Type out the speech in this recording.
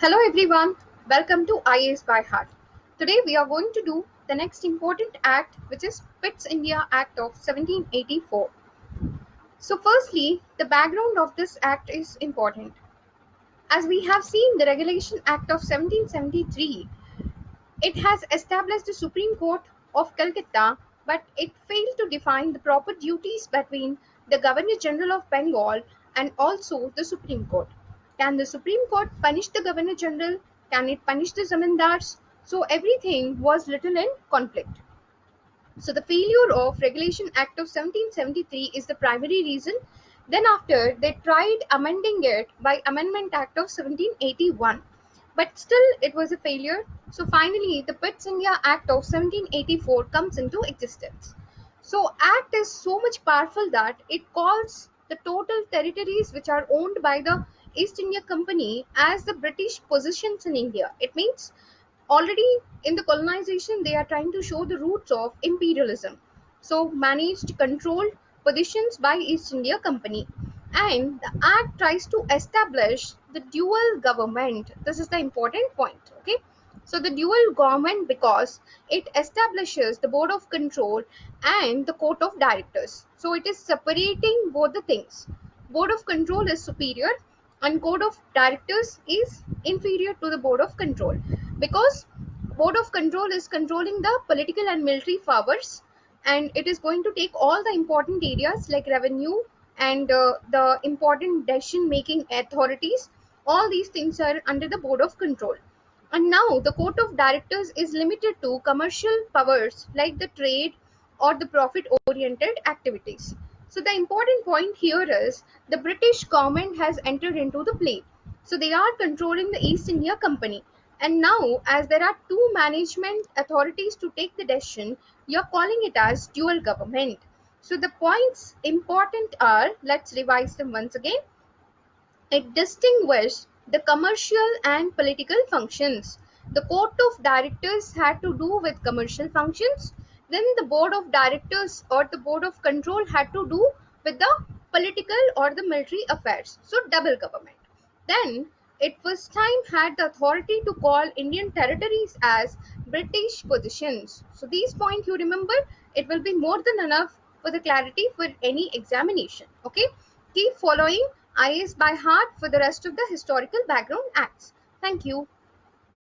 Hello everyone, welcome to IAS by Heart. Today we are going to do the next important act, which is Pitt's India Act of 1784. So firstly, the background of this act is important. As we have seen the Regulation Act of 1773, it has established the Supreme Court of Calcutta, but it failed to define the proper duties between the Governor General of Bengal and also the Supreme Court. Can the Supreme Court punish the Governor General? Can it punish the zamindars? So everything was little in conflict. So the failure of Regulation Act of 1773 is the primary reason. Then after, they tried amending it by Amendment Act of 1781. But still it was a failure. So finally, the Pitt's India Act of 1784 comes into existence. So Act is so much powerful that it calls the total territories which are owned by the East India Company as the British possessions in India. It means already in the colonization they are trying to show the roots of imperialism, so managed controlled positions by East India Company. And the act tries to establish the dual government. This is the important point. Okay, so the dual government, because it establishes the board of control and the court of directors, so it is separating both the things. Board of control is superior and code of directors is inferior to the board of control, because board of control is controlling the political and military powers, and it is going to take all the important areas like revenue and the important decision making authorities. All these things are under the board of control. And now the court of directors is limited to commercial powers like the trade or the profit oriented activities. So the important point here is the British government has entered into the play. So they are controlling the East India Company. And now, as there are two management authorities to take the decision, you're calling it as dual government. So the points important are, let's revise them once again. It distinguished the commercial and political functions. The court of directors had to do with commercial functions. Then the board of directors or the board of control had to do with the political or the military affairs. So double government. Then it was time had the authority to call Indian territories as British possessions. So these points you remember, it will be more than enough for the clarity for any examination. Okay, keep following IAS by heart for the rest of the historical background acts. Thank you.